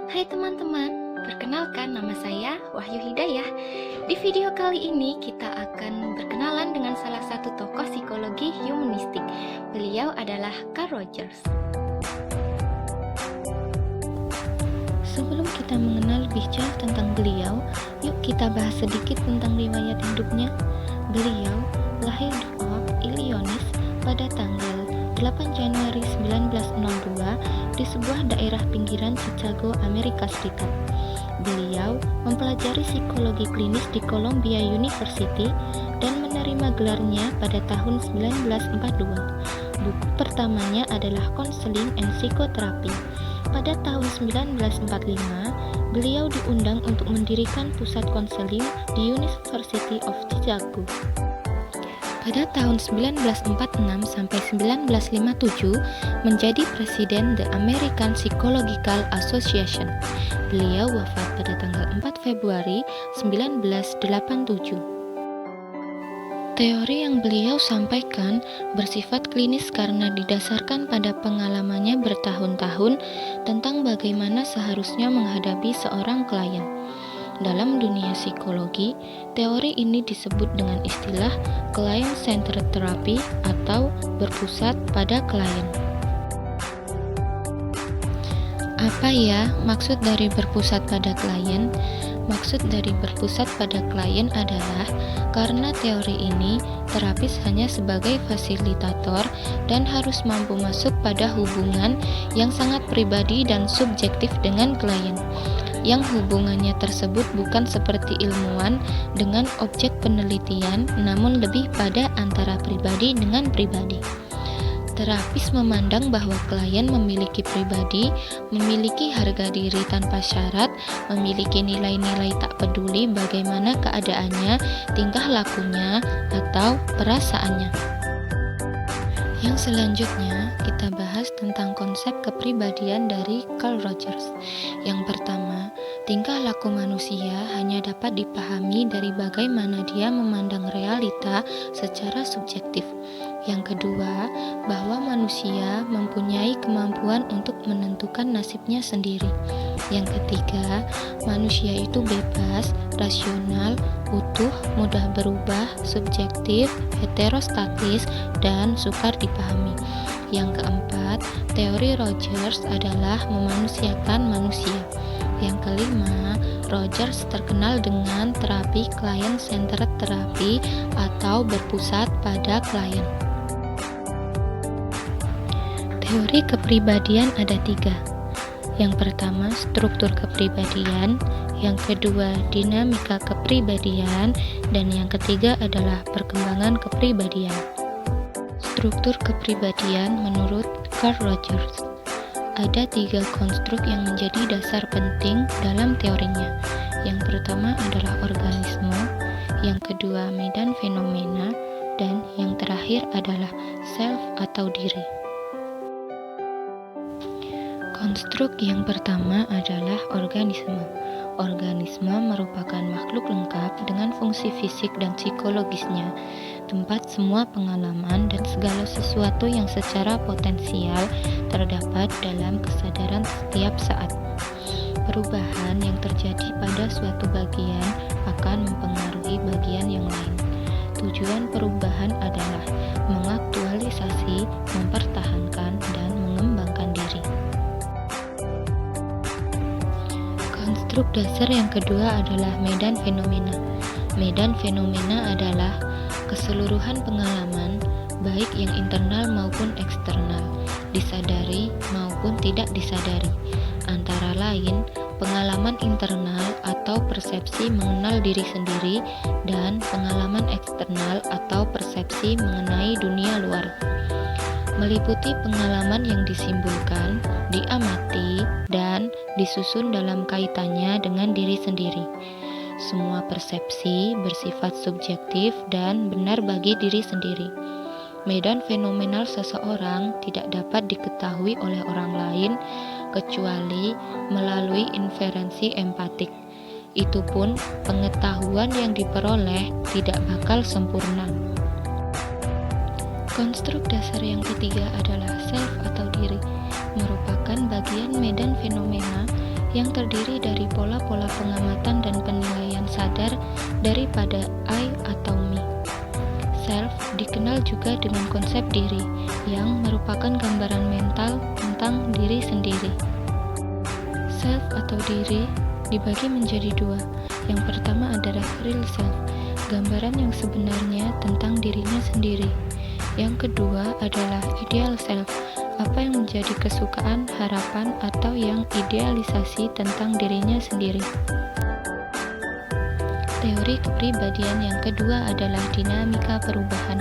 Hai teman-teman, perkenalkan nama saya Wahyu Hidayah. Di video kali ini kita akan berkenalan dengan salah satu tokoh psikologi humanistik. Beliau adalah Carl Rogers. Sebelum kita mengenal lebih jauh tentang beliau, yuk kita bahas sedikit tentang riwayat hidupnya. Beliau lahir di Oak, Illinois pada tanggal 8 Januari 1902 di sebuah daerah pinggiran Chicago, Amerika Serikat. Beliau mempelajari psikologi klinis di Columbia University dan menerima gelarnya pada tahun 1942. Buku pertamanya adalah Counseling and Psychotherapy. Pada tahun 1945, beliau diundang untuk mendirikan pusat konseling di University of Chicago. Pada tahun 1946 sampai 1957 menjadi presiden The American Psychological Association. Beliau wafat pada tanggal 4 Februari 1987. Teori yang beliau sampaikan bersifat klinis karena didasarkan pada pengalamannya bertahun-tahun tentang bagaimana seharusnya menghadapi seorang klien. Dalam dunia psikologi, teori ini disebut dengan istilah client-centered therapy atau berpusat pada klien. Apa ya maksud dari berpusat pada klien? Maksud dari berpusat pada klien adalah karena teori ini, terapis hanya sebagai fasilitator dan harus mampu masuk pada hubungan yang sangat pribadi dan subjektif dengan klien. Yang hubungannya tersebut bukan seperti ilmuwan dengan objek penelitian, namun lebih pada antara pribadi dengan pribadi. Terapis memandang bahwa klien memiliki pribadi, memiliki harga diri tanpa syarat, memiliki nilai-nilai tak peduli bagaimana keadaannya, tingkah lakunya, atau perasaannya. Yang selanjutnya, kita bahas tentang konsep kepribadian dari Carl Rogers. Yang pertama, tingkah laku manusia hanya dapat dipahami dari bagaimana dia memandang realita secara subjektif. Yang kedua, bahwa manusia mempunyai kemampuan untuk menentukan nasibnya sendiri. Yang ketiga, manusia itu bebas, rasional, utuh, mudah berubah, subjektif, heterostatis, dan sukar dipahami. Yang keempat, teori Rogers adalah memanusiakan manusia. Yang kelima, Rogers terkenal dengan terapi client-centered therapy atau berpusat pada klien. Teori kepribadian ada 3. Yang pertama, struktur kepribadian. Yang kedua, dinamika kepribadian. Dan yang ketiga adalah perkembangan kepribadian. Struktur kepribadian menurut Carl Rogers. Ada 3 konstruk yang menjadi dasar penting dalam teorinya. Yang pertama adalah organisme, yang kedua medan fenomena, dan yang terakhir adalah self atau diri. Konstruk yang pertama adalah organisme. Organisme merupakan makhluk lengkap dengan fungsi fisik dan psikologisnya, tempat semua pengalaman dan segala sesuatu yang secara potensial terdapat dalam kesadaran setiap saat. Perubahan yang terjadi pada suatu bagian akan mempengaruhi bagian yang lain. Tujuan perubahan adalah mengaktualisasi, mempertahankan, dan mengembangkan diri. Konstruk dasar yang kedua adalah medan fenomena. Medan fenomena adalah keseluruhan pengalaman, baik yang internal maupun eksternal, disadari maupun tidak disadari. Antara lain, pengalaman internal atau persepsi mengenal diri sendiri dan pengalaman eksternal atau persepsi mengenai dunia luar. Meliputi pengalaman yang disimpulkan, diamati, dan disusun dalam kaitannya dengan diri sendiri. Semua persepsi bersifat subjektif dan benar bagi diri sendiri. Medan fenomenal seseorang tidak dapat diketahui oleh orang lain kecuali melalui inferensi empatik. Itu pun pengetahuan yang diperoleh tidak bakal sempurna. Konstruk dasar yang ketiga adalah self atau diri, merupakan bagian medan fenomena yang terdiri dari pola-pola pengamatan dan penilaian sadar daripada I atau me. Self dikenal juga dengan konsep diri, yang merupakan gambaran mental tentang diri sendiri. Self atau diri dibagi menjadi dua. Yang pertama adalah real self, gambaran yang sebenarnya tentang dirinya sendiri. Yang kedua adalah ideal self, apa yang menjadi kesukaan, harapan, atau yang idealisasi tentang dirinya sendiri. Teori kepribadian yang kedua adalah dinamika perubahan.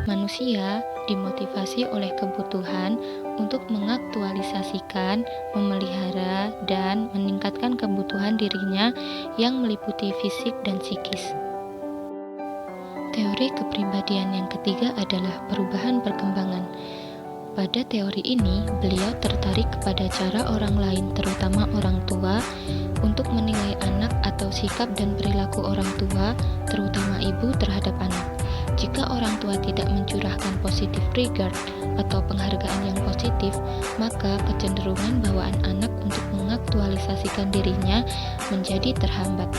Manusia dimotivasi oleh kebutuhan untuk mengaktualisasikan, memelihara, dan meningkatkan kebutuhan dirinya yang meliputi fisik dan psikis. Teori kepribadian yang ketiga adalah perubahan perkembangan. Pada teori ini, beliau tertarik kepada cara orang lain, terutama orang tua, untuk menilai anak atau sikap dan perilaku orang tua, terutama ibu terhadap anak. Jika orang tua tidak mencurahkan positive regard atau penghargaan yang positif, maka kecenderungan bawaan anak untuk mengaktualisasikan dirinya menjadi terhambat.